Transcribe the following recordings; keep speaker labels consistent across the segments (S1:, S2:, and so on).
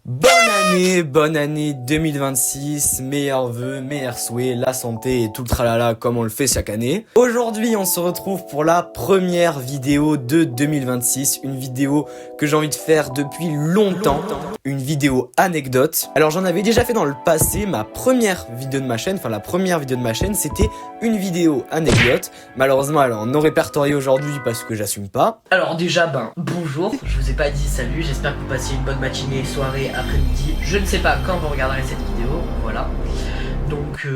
S1: Bonne année 2026, meilleurs vœux, meilleurs souhaits, la santé et tout le tralala comme on le fait chaque année. Aujourd'hui on se retrouve pour la première vidéo de 2026, une vidéo que j'ai envie de faire depuis longtemps, une vidéo anecdote. Alors j'en avais déjà fait dans le passé, ma première vidéo de ma chaîne, enfin la première vidéo de ma chaîne c'était une vidéo anecdote. Malheureusement elle est non répertoriée aujourd'hui parce que j'assume pas.
S2: Alors déjà bonjour, je vous ai pas dit salut, j'espère que vous passez une bonne matinée, soirée, après-midi, je ne sais pas quand vous regarderez cette vidéo, voilà. Donc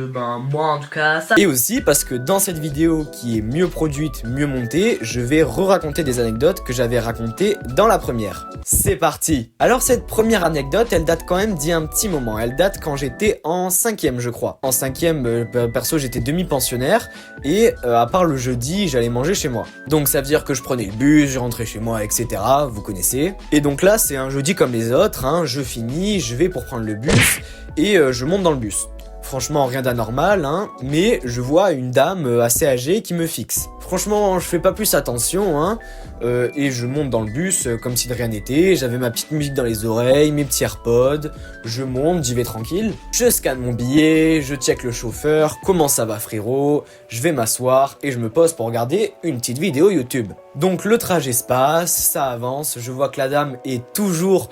S2: moi en tout cas ça...
S1: Et aussi parce que dans cette vidéo qui est mieux produite, mieux montée, je vais re-raconter des anecdotes que j'avais racontées dans la première. C'est parti. Alors cette première anecdote, elle date quand même d'il y a un petit moment. Elle date quand j'étais en 5ème je crois. En 5ème, perso j'étais demi-pensionnaire et à part le jeudi, j'allais manger chez moi. Donc ça veut dire que je prenais le bus, je rentrais chez moi, etc. Vous connaissez. Et donc là c'est un jeudi comme les autres, hein. Je finis, je vais pour prendre le bus et je monte dans le bus. Franchement rien d'anormal, hein, mais je vois une dame assez âgée qui me fixe. Franchement je fais pas plus attention, hein, et je monte dans le bus comme si de rien n'était. J'avais ma petite musique dans les oreilles, mes petits AirPods, je monte, j'y vais tranquille. Je scanne mon billet, je check le chauffeur, comment ça va frérot, je vais m'asseoir et je me pose pour regarder une petite vidéo YouTube. Donc le trajet se passe, ça avance, je vois que la dame est toujours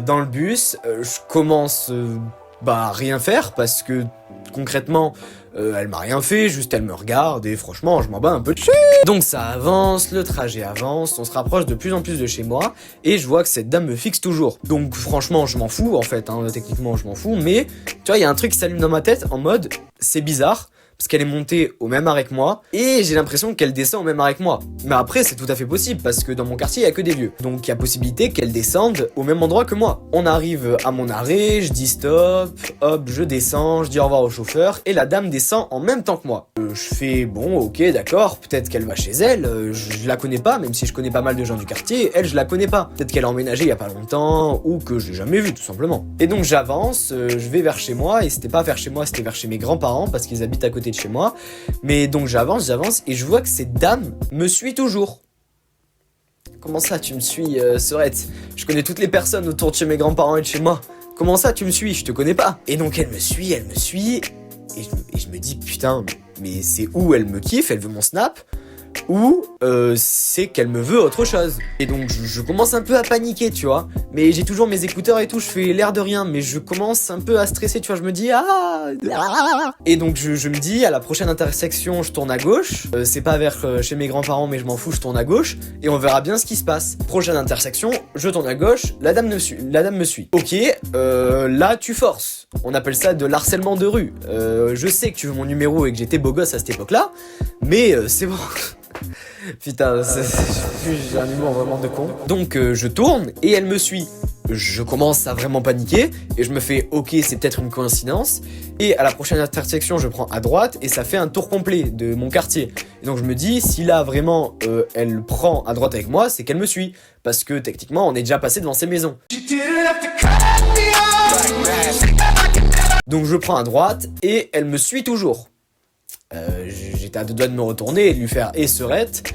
S1: dans le bus, je commence... rien faire parce que concrètement elle m'a rien fait, juste elle me regarde et franchement je m'en bats un peu de chier. Donc ça avance, le trajet avance, on se rapproche de plus en plus de chez moi et je vois que cette dame me fixe toujours. Donc franchement je m'en fous en fait, hein, techniquement je m'en fous, mais tu vois il y a un truc qui s'allume dans ma tête en mode c'est bizarre. Parce qu'elle est montée au même arrêt que moi, et j'ai l'impression qu'elle descend au même arrêt que moi. Mais après, c'est tout à fait possible, parce que dans mon quartier, il n'y a que des vieux. Donc il y a possibilité qu'elle descende au même endroit que moi. On arrive à mon arrêt, je dis stop, hop, je descends, je dis au revoir au chauffeur, et la dame descend en même temps que moi. Je fais, bon, ok, d'accord, peut-être qu'elle va chez elle, je la connais pas, même si je connais pas mal de gens du quartier, elle, je la connais pas. Peut-être qu'elle a emménagé il y a pas longtemps, ou que je l'ai jamais vue, tout simplement. Et donc j'avance, je vais vers chez moi, et c'était pas vers chez moi, c'était vers chez mes grands-parents, parce qu'ils habitent à côté de chez moi. Mais donc j'avance et je vois que cette dame me suit toujours. Comment ça tu me suis, Sorette? Je connais toutes les personnes autour de chez mes grands-parents et de chez moi. Comment ça tu me suis? Je te connais pas. Et donc elle me suit et je me dis putain, mais c'est où elle me kiffe, elle veut mon snap, ou c'est qu'elle me veut autre chose. Et donc je commence un peu à paniquer, tu vois. Mais j'ai toujours mes écouteurs et tout, je fais l'air de rien, mais je commence un peu à stresser, tu vois. Je me dis Et donc je me dis, à la prochaine intersection, je tourne à gauche. C'est pas vers chez mes grands-parents, mais je m'en fous, je tourne à gauche. Et on verra bien ce qui se passe. Prochaine intersection, je tourne à gauche, la dame me suit. Ok, là tu forces. On appelle ça de l'harcèlement de rue. Je sais que tu veux mon numéro et que j'étais beau gosse à cette époque-là, mais c'est bon. Putain, j'ai un humour vraiment de con. Donc je tourne et elle me suit. Je commence à vraiment paniquer et je me fais ok, c'est peut-être une coïncidence. Et à la prochaine intersection, je prends à droite et ça fait un tour complet de mon quartier. Et donc je me dis, si là vraiment elle prend à droite avec moi, c'est qu'elle me suit. Parce que techniquement, on est déjà passé devant ses maisons. Donc je prends à droite et elle me suit toujours. J'étais à deux doigts de me retourner et de lui faire Sorette,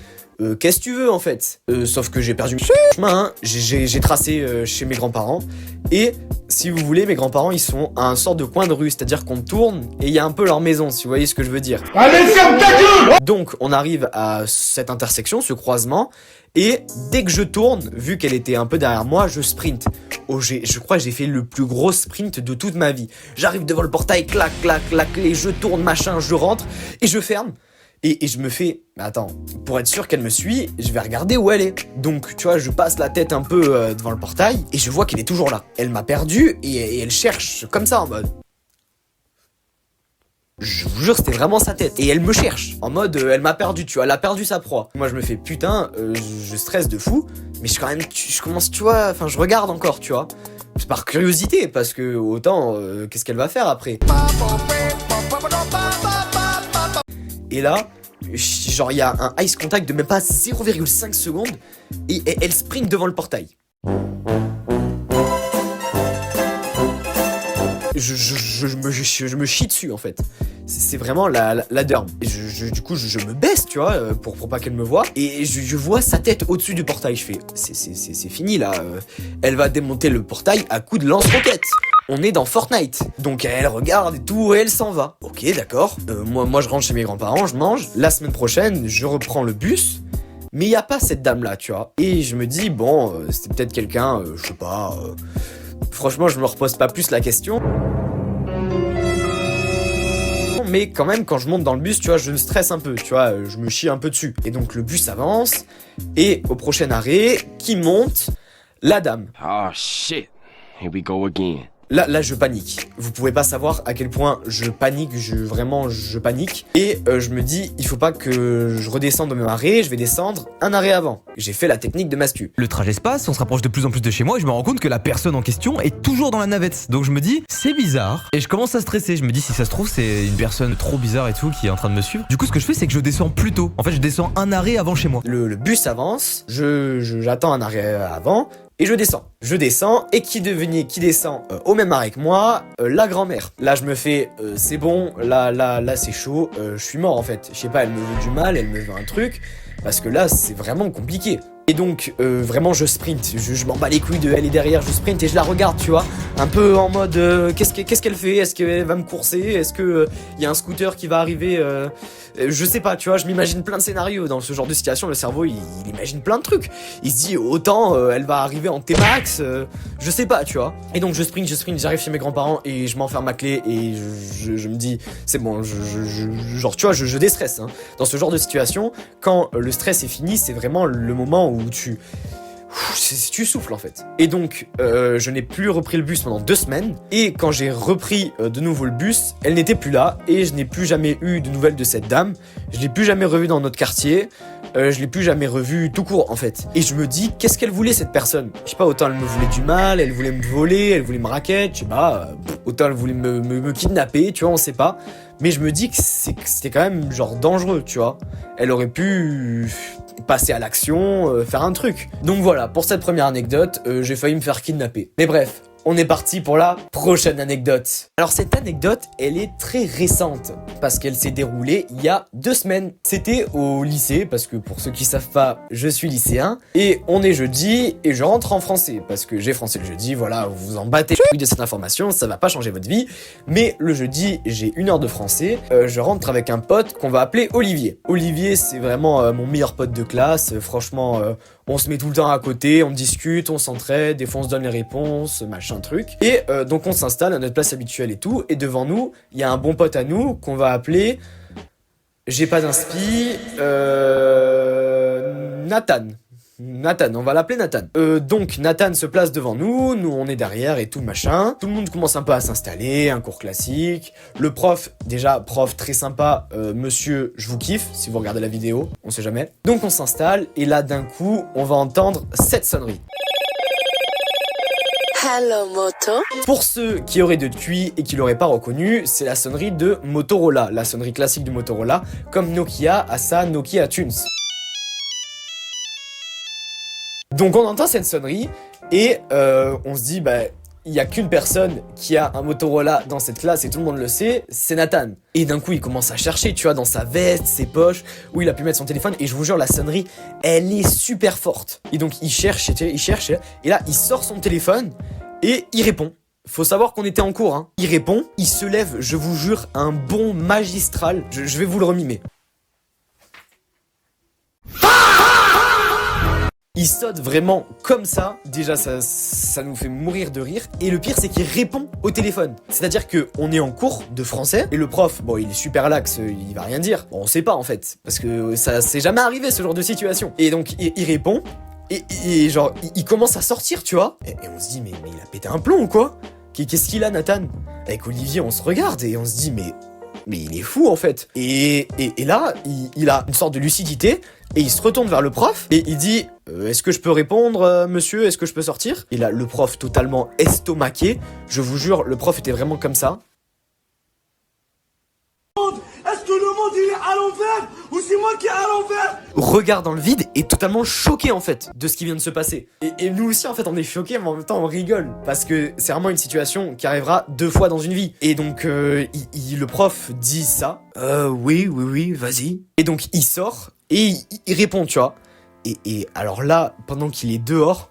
S1: qu'est-ce que tu veux en fait? Sauf que j'ai perdu le chemin, hein. J'ai tracé chez mes grands-parents. Et si vous voulez, mes grands-parents ils sont à un sort de coin de rue, c'est-à-dire qu'on tourne et il y a un peu leur maison, si vous voyez ce que je veux dire. Allez, ferme ta gueule! Donc on arrive à cette intersection, ce croisement, et dès que je tourne, vu qu'elle était un peu derrière moi, je sprint. Oh, je crois que j'ai fait le plus gros sprint de toute ma vie. J'arrive devant le portail, clac, clac, clac, et je tourne, machin, je rentre, et je ferme. Et je me fais, mais attends, pour être sûr qu'elle me suit, je vais regarder où elle est. Donc, tu vois, je passe la tête un peu devant le portail, et je vois qu'elle est toujours là. Elle m'a perdu, et elle cherche, comme ça, en mode... Je vous jure, c'était vraiment sa tête. Et elle me cherche, en mode, elle m'a perdu, tu vois, elle a perdu sa proie. Moi, je me fais, putain, je stresse de fou, mais je commence, tu vois, enfin, je regarde encore, tu vois. C'est par curiosité, parce que autant, qu'est-ce qu'elle va faire après? Et là, genre il y a un ice contact de même pas 0,5 secondes et elle sprint devant le portail. Je me chie dessus en fait. c'est vraiment la derme. Et du coup, je me baisse, tu vois, pour pas qu'elle me voie. Et je vois sa tête au-dessus du portail. Je fais, c'est fini là. Elle va démonter le portail à coups de lance-roquettes. On est dans Fortnite. Donc elle regarde et tout, et elle s'en va. Ok, d'accord. Moi, je rentre chez mes grands-parents, je mange. La semaine prochaine, je reprends le bus. Mais il n'y a pas cette dame-là, tu vois. Et je me dis, bon, c'était peut-être quelqu'un, je sais pas... franchement, je me repose pas plus la question. Mais quand même, quand je monte dans le bus, tu vois, je me stresse un peu, tu vois, je me chie un peu dessus. Et donc le bus avance, et au prochain arrêt, qui monte? La dame.
S3: Oh shit, here we go again.
S1: Là, je panique. Vous pouvez pas savoir à quel point je panique, je panique. Et je me dis, il faut pas que je redescende au même arrêt, je vais descendre un arrêt avant. J'ai fait la technique de Mascu.
S4: Le trajet se passe, on se rapproche de plus en plus de chez moi et je me rends compte que la personne en question est toujours dans la navette. Donc je me dis, c'est bizarre. Et je commence à stresser. Je me dis, si ça se trouve, c'est une personne trop bizarre et tout qui est en train de me suivre. Du coup, ce que je fais, c'est que je descends plus tôt. En fait, je descends un arrêt avant chez moi.
S1: Le bus avance, j'attends un arrêt avant. Et je descends, et qui descend au même arrêt que moi, la grand-mère. Là, je me fais, c'est bon, là, c'est chaud, je suis mort en fait. Je sais pas, elle me veut du mal, elle me veut un truc, parce que là, c'est vraiment compliqué. Et donc, vraiment, je sprint, je m'en bats les couilles de elle est derrière, je sprint et je la regarde, tu vois, un peu en mode, qu'est-ce qu'elle fait? Est-ce qu'elle va me courser? Est-ce que y a un scooter qui va arriver? Je sais pas, tu vois, je m'imagine plein de scénarios dans ce genre de situation. Le cerveau, il imagine plein de trucs. Il se dit, autant, elle va arriver en T-Max, je sais pas, tu vois. Et donc, je sprint, j'arrive chez mes grands-parents et je m'enferme ma clé et je me dis, c'est bon, genre, tu vois, je déstresse, hein. Dans ce genre de situation, quand le stress est fini, c'est vraiment le moment où tu souffles en fait. Et donc je n'ai plus repris le bus pendant 2 semaines. Et quand j'ai repris de nouveau le bus, elle n'était plus là. Et je n'ai plus jamais eu de nouvelles de cette dame. Je l'ai plus jamais revue dans notre quartier. Je l'ai plus jamais revue tout court en fait. Et je me dis, qu'est-ce qu'elle voulait cette personne? Je sais pas, autant elle me voulait du mal, elle voulait me voler, elle voulait me raquette, je sais pas, autant elle voulait me kidnapper, tu vois, on sait pas. Mais je me dis que c'était quand même genre dangereux, tu vois. Elle aurait pu passer à l'action, faire un truc. Donc voilà, pour cette première anecdote, j'ai failli me faire kidnapper. Mais bref, on est parti pour la prochaine anecdote. Alors cette anecdote, elle est très récente, parce qu'elle s'est déroulée il y a 2 semaines. C'était au lycée, parce que pour ceux qui savent pas, je suis lycéen, et on est jeudi, et je rentre en français, parce que j'ai français le jeudi, voilà, vous vous en battez les couilles de cette information, ça va pas changer votre vie, mais le jeudi, j'ai 1 heure de français, je rentre avec un pote qu'on va appeler Olivier. Olivier, c'est vraiment mon meilleur pote de classe, franchement, on se met tout le temps à côté, on discute, on s'entraide, des fois on se donne les réponses, machin truc. Et donc on s'installe à notre place habituelle et tout, et devant nous, il y a un bon pote à nous qu'on va appeler, j'ai pas d'inspi, Nathan, on va l'appeler Nathan. Donc Nathan se place devant nous on est derrière et tout machin. Tout le monde commence un peu à s'installer, un cours classique. Le prof, déjà prof très sympa, monsieur je vous kiffe, si vous regardez la vidéo, on sait jamais. Donc on s'installe et là d'un coup on va entendre cette sonnerie.
S5: Hello Moto.
S1: Pour ceux qui auraient de QI et qui l'auraient pas reconnu, c'est la sonnerie de Motorola, la sonnerie classique du Motorola, comme Nokia a sa Nokia Tunes. Donc on entend cette sonnerie et on se dit bah il y a qu'une personne qui a un Motorola dans cette classe et tout le monde le sait, c'est Nathan. Et d'un coup il commence à chercher, tu vois, dans sa veste, ses poches, où il a pu mettre son téléphone, et je vous jure la sonnerie, elle est super forte. Et donc il cherche, et là il sort son téléphone et il répond. Faut savoir qu'on était en cours, hein. Il répond, il se lève, je vous jure, un bond magistral, je vais vous le remimer. Il saute vraiment comme ça, déjà ça nous fait mourir de rire, et le pire c'est qu'il répond au téléphone. C'est-à-dire que on est en cours de français, et le prof, bon il est super lax, il va rien dire. Bon on sait pas en fait, parce que ça s'est jamais arrivé ce genre de situation. Et donc il répond, et genre il commence à sortir tu vois, et on se dit mais il a pété un plomb ou quoi? Qu'est-ce qu'il a Nathan? Avec Olivier on se regarde et on se dit mais il est fou en fait. Et là, il a une sorte de lucidité et il se retourne vers le prof et il dit est-ce que je peux répondre monsieur, est-ce que je peux sortir? Et là, le prof totalement estomaqué, je vous jure, le prof était vraiment comme ça.
S6: Est-ce que le monde il est
S5: à l'envers ou c'est moi qui est à l'envers?
S1: Regarde dans le vide et totalement choqué en fait de ce qui vient de se passer. Et nous aussi en fait on est choqués mais en même temps on rigole parce que c'est vraiment une situation qui arrivera 2 fois dans une vie. Et donc le prof dit ça. Oui, vas-y. Et donc il sort et il répond, tu vois. Et alors là, pendant qu'il est dehors,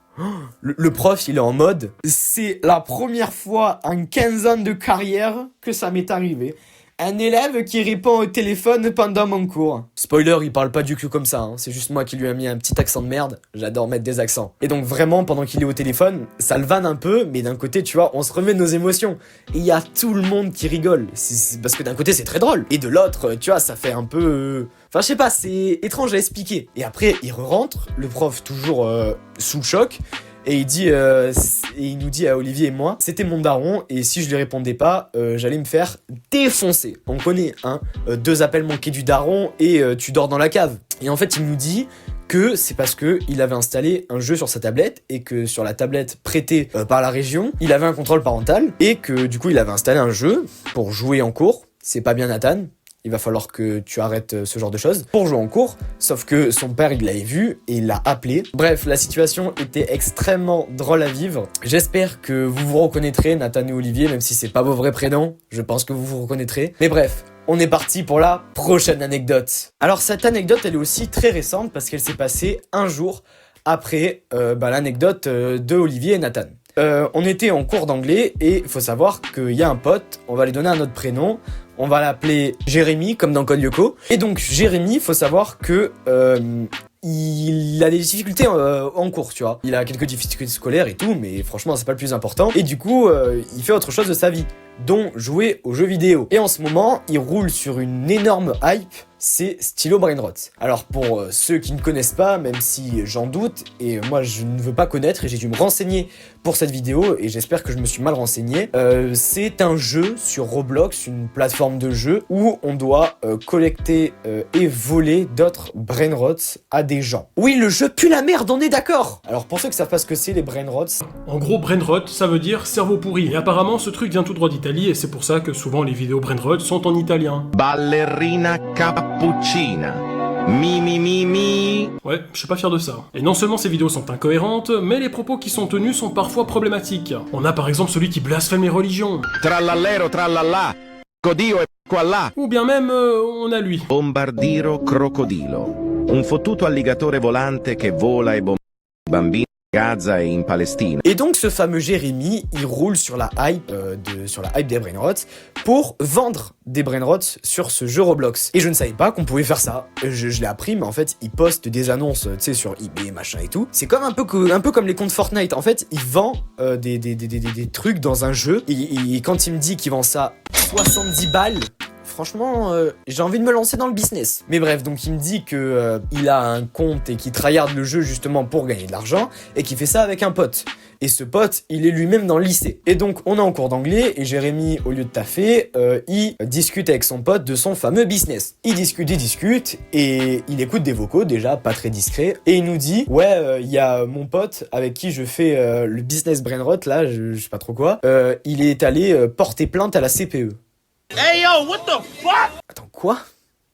S1: le prof il est en mode c'est la première fois en 15 ans de carrière que ça m'est arrivé. Un élève qui répond au téléphone pendant mon cours. Spoiler, il parle pas du cul comme ça, hein. C'est juste moi qui lui ai mis un petit accent de merde. J'adore mettre des accents. Et donc vraiment, pendant qu'il est au téléphone, ça le vanne un peu, mais d'un côté, tu vois, on se remet de nos émotions. Et il y a tout le monde qui rigole. C'est parce que d'un côté, c'est très drôle. Et de l'autre, tu vois, ça fait un peu... Enfin, je sais pas, c'est étrange à expliquer. Et après, il rentre, le prof toujours sous le choc. Et il nous dit à Olivier et moi, c'était mon daron, et si je lui répondais pas, j'allais me faire défoncer. On connaît, hein, 2 appels manqués du daron et tu dors dans la cave. Et en fait, il nous dit que c'est parce que il avait installé un jeu sur sa tablette et que sur la tablette prêtée par la région, il avait un contrôle parental et que du coup, il avait installé un jeu pour jouer en cours. C'est pas bien, Nathan. Il va falloir que tu arrêtes ce genre de choses pour jouer en cours. Sauf que son père, il l'avait vu et il l'a appelé. Bref, la situation était extrêmement drôle à vivre. J'espère que vous vous reconnaîtrez, Nathan et Olivier, même si c'est pas vos vrais prénoms. Je pense que vous vous reconnaîtrez. Mais bref, on est parti pour la prochaine anecdote. Alors cette anecdote, elle est aussi très récente parce qu'elle s'est passée un jour après l'anecdote de Olivier et Nathan. On était en cours d'anglais et il faut savoir qu'il y a un pote, on va lui donner un autre prénom, on va l'appeler Jérémy comme dans Code Lyoko. Et donc Jérémy, faut savoir que il a des difficultés en cours, tu vois. Il a quelques difficultés scolaires et tout, mais franchement c'est pas le plus important. Et du coup, il fait autre chose de sa vie, dont jouer aux jeux vidéo. Et en ce moment, il roule sur une énorme hype, c'est Stylo Brainrot. Alors pour ceux qui ne connaissent pas, même si j'en doute, et moi je ne veux pas connaître, et j'ai dû me renseigner pour cette vidéo, et j'espère que je me suis mal renseigné, c'est un jeu sur Roblox, une plateforme de jeu, où on doit collecter et voler d'autres Brainrots à des gens. Oui, le jeu pue la merde, on est d'accord. Alors pour ceux qui savent pas ce que c'est les Brainrots...
S6: En gros, Brainrot, ça veut dire cerveau pourri. Et apparemment, ce truc vient tout droit d'Italie, et c'est pour ça que souvent les vidéos Brainrot sont en italien.
S7: Ballerina cappuccina. Mi mi mi mi.
S6: Ouais, je suis pas fier de ça. Et non seulement ces vidéos sont incohérentes, mais les propos qui sont tenus sont parfois problématiques. On a par exemple celui qui blasphème les religions.
S7: Trallallero trallallà. Codio e qua là.
S6: Ou bien même, on a lui.
S7: Bombardiro crocodilo. Un fottuto alligatore volante che vola e bomba bambini a Gaza e in Palestina.
S1: Et donc ce fameux Jérémy, il roule sur la hype des Brainrots pour vendre des Brainrots sur ce jeu Roblox. Et je ne savais pas qu'on pouvait faire ça. Je l'ai appris, mais en fait, il poste des annonces, tu sais, sur eBay, machin et tout. C'est comme un peu comme les comptes Fortnite. En fait, il vend des trucs dans un jeu. Et quand il me dit qu'il vend ça 70 balles, franchement, j'ai envie de me lancer dans le business. Mais bref, donc il me dit que il a un compte et qu'il tryhard le jeu justement pour gagner de l'argent et qu'il fait ça avec un pote. Et ce pote, il est lui-même dans le lycée. Et donc, on est en cours d'anglais et Jérémy, au lieu de taffer, il discute avec son pote de son fameux business. Il discute et il écoute des vocaux, déjà pas très discrets. Et il nous dit, ouais, il y a mon pote avec qui je fais le business Brainrot, là, je sais pas trop quoi. Il est allé porter plainte à la CPE.
S5: Hey yo, what the fuck?
S1: Attends, quoi?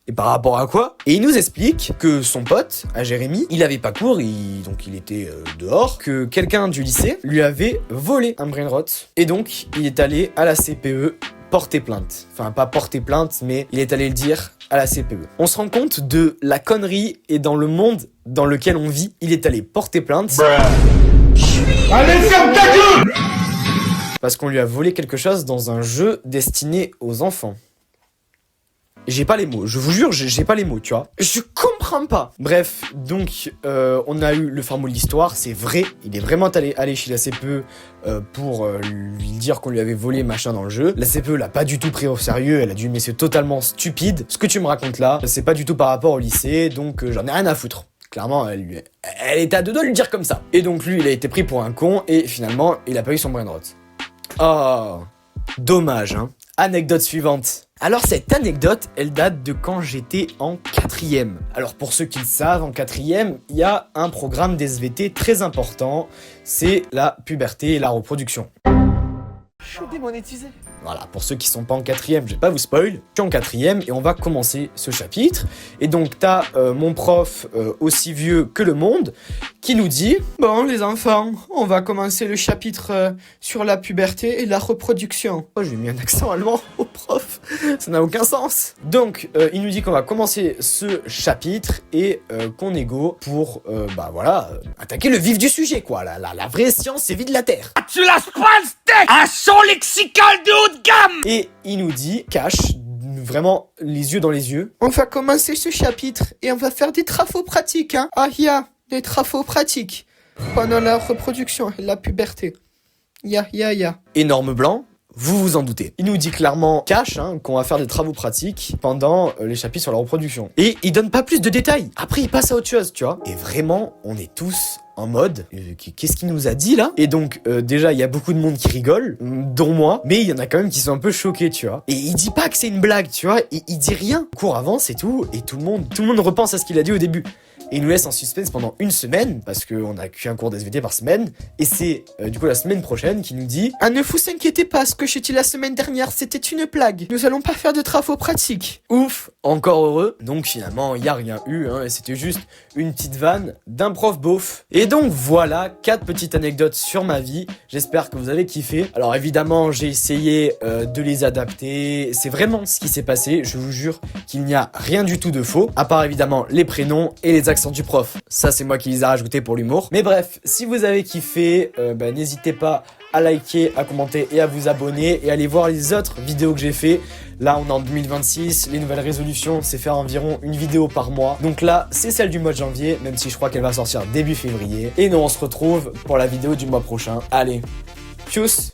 S1: Et par rapport à quoi? Et il nous explique que son pote, à Jérémy, il avait pas cours, donc il était dehors, que quelqu'un du lycée lui avait volé un Brainrot. Et donc, il est allé à la CPE porter plainte. Enfin, pas porter plainte, mais il est allé le dire à la CPE. On se rend compte de la connerie et dans le monde dans lequel on vit, il est allé porter plainte.
S5: Allez, ferme ta gueule!
S1: Parce qu'on lui a volé quelque chose dans un jeu destiné aux enfants. J'ai pas les mots, je vous jure, j'ai pas les mots, tu vois. Je comprends pas. Bref, donc, on a eu le fin mot de l'histoire, c'est vrai. Il est vraiment allé chez la CPE pour lui dire qu'on lui avait volé machin dans le jeu. La CPE l'a pas du tout pris au sérieux, elle a dit mais c'est totalement stupide. Ce que tu me racontes là, c'est pas du tout par rapport au lycée, donc j'en ai rien à foutre. Clairement, elle était à deux doigts de lui dire comme ça. Et donc lui, il a été pris pour un con et finalement, il a pas eu son Brainrot. Oh, dommage, hein. Anecdote suivante. Alors cette anecdote, elle date de quand j'étais en 4e. Alors pour ceux qui le savent, en 4e, il y a un programme d'SVT très important, c'est la puberté et la reproduction. Je suis démonétisé. Voilà, pour ceux qui sont pas en quatrième, je vais pas vous spoil. Je suis en quatrième et on va commencer ce chapitre. Et donc t'as mon prof aussi vieux que le monde qui nous dit « Bon les enfants, on va commencer le chapitre sur la puberté et la reproduction. » Oh, j'ai mis un accent allemand au prof, ça n'a aucun sens. Donc il nous dit qu'on va commencer ce chapitre et qu'on est go pour, attaquer le vif du sujet quoi. La vraie science et vie de la Terre.
S5: Tu lâches pas le steak. Un champ lexical de haut de gamme.
S1: Et il nous dit, cache, vraiment les yeux dans les yeux. On va commencer ce chapitre et on va faire des travaux pratiques, hein. Ah, il y a des travaux pratiques pendant la reproduction et la puberté. Ya. Énorme blanc. Vous vous en doutez. Il nous dit clairement, cache, qu'on va faire des travaux pratiques pendant les chapitres sur la reproduction. Et il donne pas plus de détails. Après, il passe à autre chose, tu vois. Et vraiment, on est tous en mode, qu'est-ce qu'il nous a dit là? Et donc, déjà, il y a beaucoup de monde qui rigole, dont moi. Mais il y en a quand même qui sont un peu choqués, tu vois. Et il dit pas que c'est une blague, tu vois. Il dit rien. Le cours avance et tout. Et tout le monde repense à ce qu'il a dit au début. Et il nous laisse en suspense pendant une semaine, parce qu'on a qu'un cours d'SVT par semaine, et c'est du coup la semaine prochaine qui nous dit « Ah, ne vous inquiétez pas, ce que j'ai dit la semaine dernière, c'était une blague. Nous allons pas faire de travaux pratiques. » Ouf, encore heureux. Donc finalement, il n'y a rien eu, et c'était juste une petite vanne d'un prof beauf. Et donc voilà, 4 petites anecdotes sur ma vie. J'espère que vous avez kiffé. Alors évidemment, j'ai essayé de les adapter. C'est vraiment ce qui s'est passé. Je vous jure qu'il n'y a rien du tout de faux, à part évidemment les prénoms et les accents du prof. Ça, c'est moi qui les ai rajoutés pour l'humour. Mais bref, si vous avez kiffé, n'hésitez pas à liker, à commenter et à vous abonner et aller voir les autres vidéos que j'ai fait. Là, on est en 2026. Les nouvelles résolutions, c'est faire environ une vidéo par mois. Donc là, c'est celle du mois de janvier, même si je crois qu'elle va sortir début février. Et nous, on se retrouve pour la vidéo du mois prochain. Allez, tchuss!